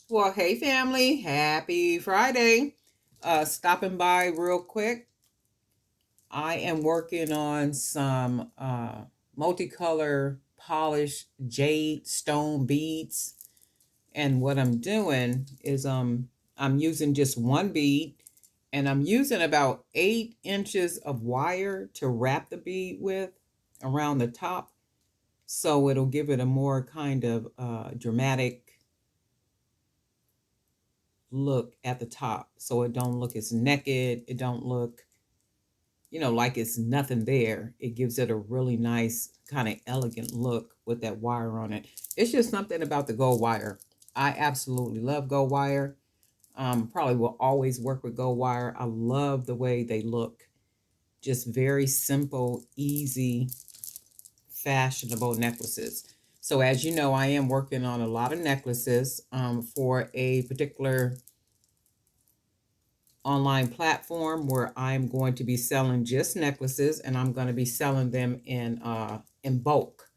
Well, hey family, happy Friday. Stopping by real quick. I am working on some multicolor polished jade stone beads. And what I'm doing is I'm using just one bead and I'm using about 8 inches of wire to wrap the bead with around the top. So it'll give it a more kind of dramatic look at the top, so it don't look as naked, it don't look like it's nothing there. It gives it a really nice kind of elegant look with that wire on it. It's just something about the gold wire. I absolutely love gold wire. Probably will always work with gold wire. I love the way they look. Just very simple, easy, fashionable necklaces. So as you know, I am working on a lot of necklaces for a particular online platform where I'm going to be selling just necklaces, and I'm going to be selling them in bulk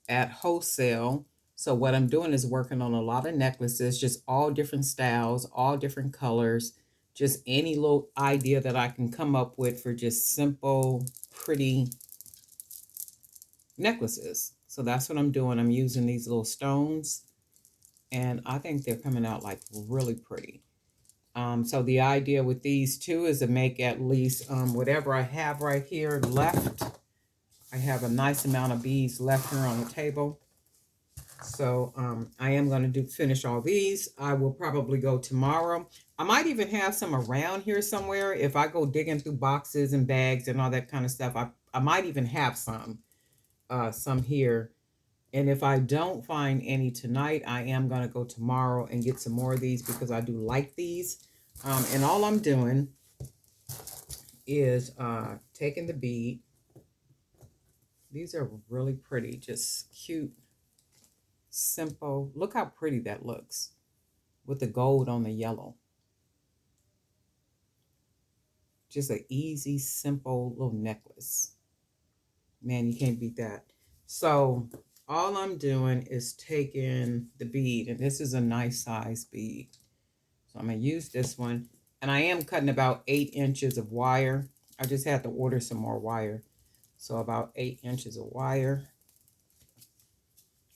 at wholesale. So what I'm doing is working on a lot of necklaces, just all different styles, all different colors, just any little idea that I can come up with for just simple, pretty necklaces. So that's what I'm doing. I'm using these little stones, and I think they're coming out like really pretty. So the idea with these two is to make at least whatever I have right here left. I have a nice amount of beads left here on the table. So I am going to finish all these. I will probably go tomorrow. I might even have some around here somewhere. If I go digging through boxes and bags and all that kind of stuff, I might even have some here. And if I don't find any tonight, I am going to go tomorrow and get some more of these because I do like these. And all I'm doing is taking the bead. These are really pretty, just cute, simple. Look how pretty that looks with the gold on the yellow. Just an easy, simple little necklace. Man, you can't beat that. So all I'm doing is taking the bead, and this is a nice size bead. So I'm going to use this one. And I am cutting about 8 inches of wire. I just had to order some more wire. So about 8 inches of wire.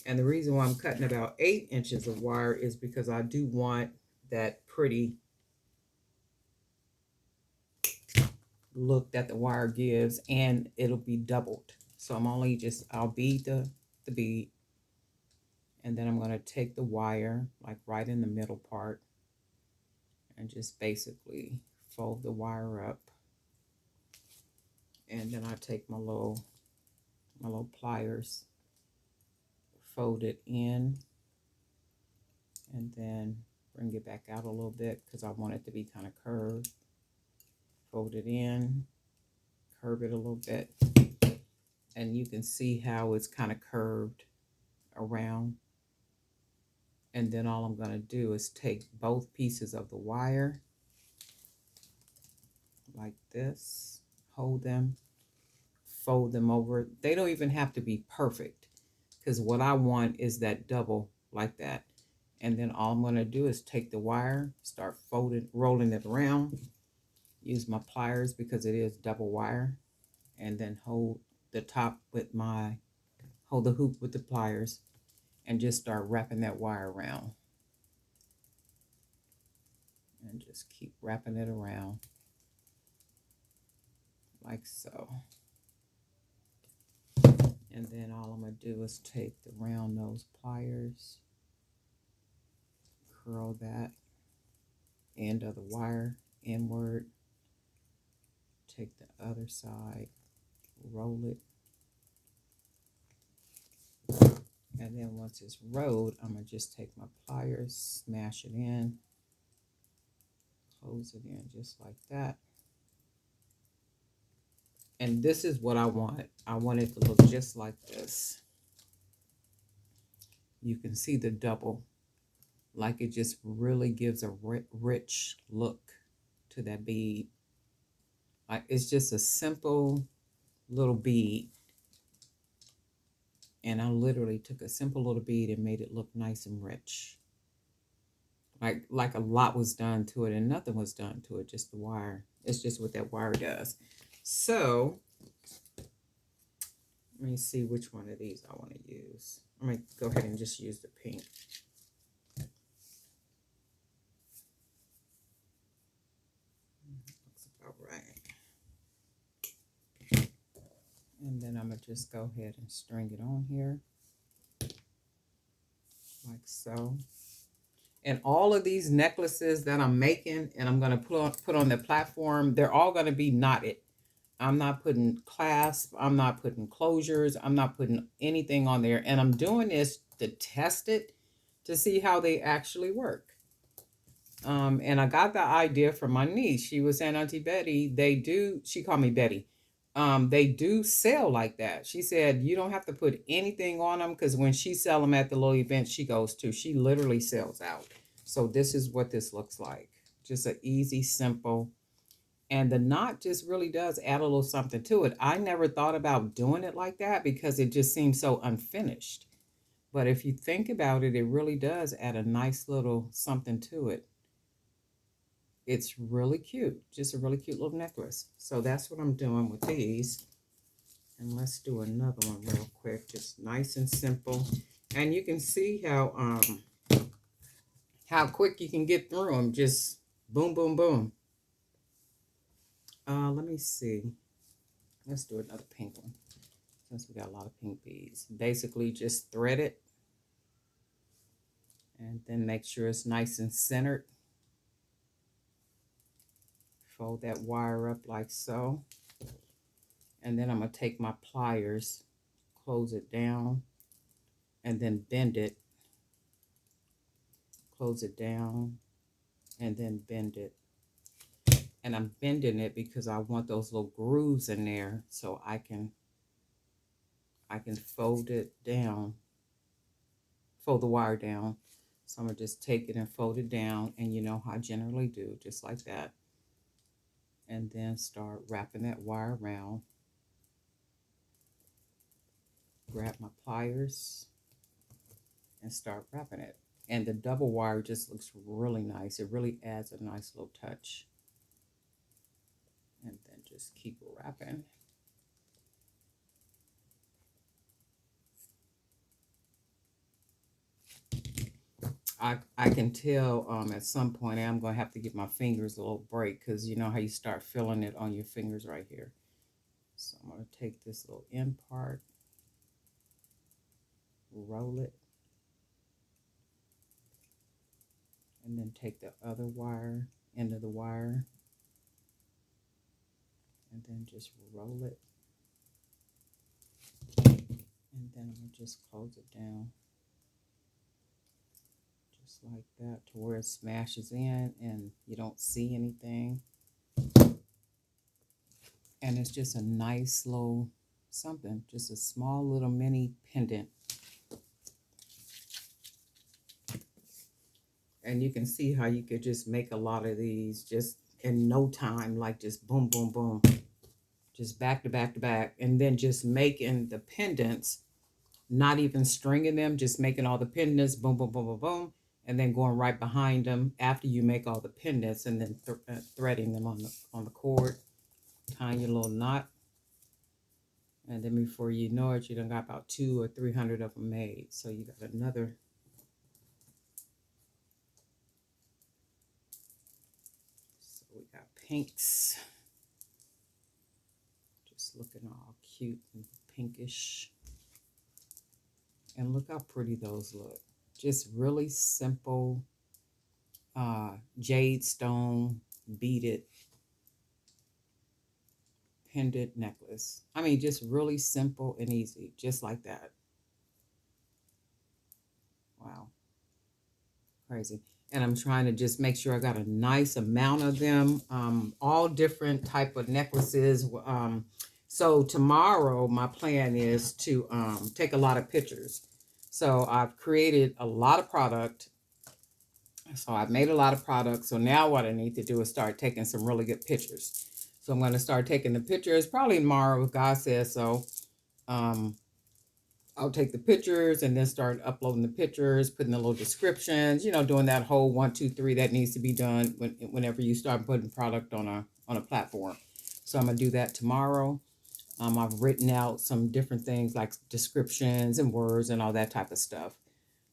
And the reason why I'm cutting about 8 inches of wire is because I do want that pretty look that the wire gives, and it'll be doubled. So I'll bead the bead, and then I'm going to take the wire like right in the middle part and just basically fold the wire up. And then I take my little pliers, fold it in, and then bring it back out a little bit because I want it to be kind of curved. Fold it in, curve it a little bit, and you can see how it's kind of curved around. And then all I'm going to do is take both pieces of the wire like this, hold them, fold them over. They don't even have to be perfect because what I want is that double like that. And then all I'm going to do is take the wire, start rolling it around, use my pliers because it is double wire, and then hold the top hold the hoop with the pliers and just start wrapping that wire around. And just keep wrapping it around like so. And then all I'm going to do is take the round nose pliers, curl that end of the wire inward, take the other side, roll it, and then once it's rolled, I'm going to just take my pliers, smash it in, close it in just like that. And this is what I want. I want it to look just like this. You can see the double, like it just really gives a rich look to that bead. Like it's just a simple little bead. And I literally took a simple little bead and made it look nice and rich. Like a lot was done to it and nothing was done to it, just the wire. It's just what that wire does. So let me see which one of these I want to use. I'm going to go ahead and just use the pink. Looks about right. And then I'm going to just go ahead and string it on here. Like so. And all of these necklaces that I'm making and I'm going to put on the platform, they're all going to be knotted. I'm not putting clasp. I'm not putting closures. I'm not putting anything on there. And I'm doing this to test it to see how they actually work. And I got the idea from my niece. She was saying, Auntie Betty, she called me Betty. They do sell like that. She said, you don't have to put anything on them because when she sell them at the little event she goes to, she literally sells out. So this is what this looks like. Just an easy, simple. And the knot just really does add a little something to it. I never thought about doing it like that because it just seems so unfinished. But if you think about it, it really does add a nice little something to it. It's really cute. Just a really cute little necklace. So that's what I'm doing with these. And let's do another one real quick. Just nice and simple. And you can see how quick you can get through them. Just boom, boom, boom. Let me see. Let's do another pink one. Since we got a lot of pink beads. Basically just thread it. And then make sure it's nice and centered. Fold that wire up like so. And then I'm going to take my pliers, close it down, and then bend it. Close it down, and then bend it. And I'm bending it because I want those little grooves in there so I can fold it down, fold the wire down. So I'm going to just take it and fold it down, and you know how I generally do, just like that. And then start wrapping that wire around. Grab my pliers and start wrapping it. And the double wire just looks really nice. It really adds a nice little touch. And then just keep wrapping. I can tell at some point I'm going to have to give my fingers a little break because you know how you start feeling it on your fingers right here. So I'm going to take this little end part, roll it, and then take the other wire, end of the wire, and then just roll it. And then I'm going to just close it down. Just like that to where it smashes in and you don't see anything. And it's just a nice little something, just a small little mini pendant. And you can see how you could just make a lot of these just in no time, like just boom, boom, boom. Just back to back to back. And then just making the pendants, not even stringing them, just making all the pendants, boom, boom, boom, boom, boom. And then going right behind them after you make all the pendants and then threading them on the cord, tying your little knot. And then before you know it, you done got about 200 or 300 of them made. So you got another. So we got pinks. Just looking all cute and pinkish. And look how pretty those look. Just really simple jade stone beaded pendant necklace. I mean, just really simple and easy, just like that. Wow. Crazy. And I'm trying to just make sure I got a nice amount of them, all different type of necklaces. So tomorrow, my plan is to take a lot of pictures. So I've created a lot of product. So I've made a lot of products. So now what I need to do is start taking some really good pictures. So I'm going to start taking the pictures probably tomorrow if God says so. I'll take the pictures and then start uploading the pictures, putting the little descriptions, doing that whole 1, 2, 3 that needs to be done whenever you start putting product on a platform. So I'm gonna do that tomorrow. I've written out some different things like descriptions and words and all that type of stuff.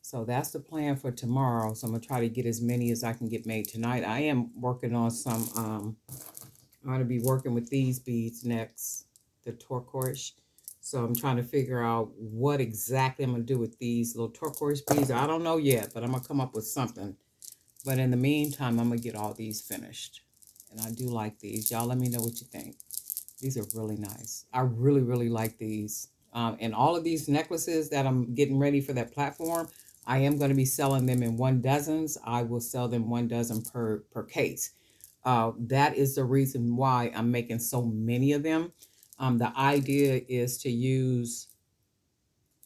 So that's the plan for tomorrow. So I'm gonna try to get as many as I can get made tonight. I am working on some. I'm gonna be working with these beads next, the turquoise. So I'm trying to figure out what exactly I'm gonna do with these little turquoise beads. I don't know yet, but I'm gonna come up with something. But in the meantime, I'm gonna get all these finished. And I do like these. Y'all let me know what you think. These are really nice. I really, really like these. And all of these necklaces that I'm getting ready for that platform, I am going to be selling them in 1 dozens. I will sell them 1 dozen per case. That is the reason why I'm making so many of them. The idea is to use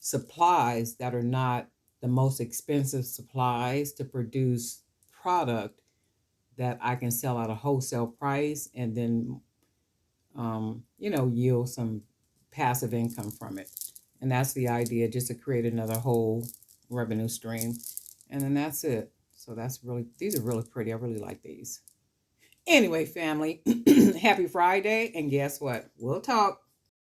supplies that are not the most expensive supplies to produce product that I can sell at a wholesale price and then yield some passive income from it. And that's the idea, just to create another whole revenue stream. And then that's it. So these are really pretty. I really like these. Anyway, family, happy Friday. And guess what? We'll talk.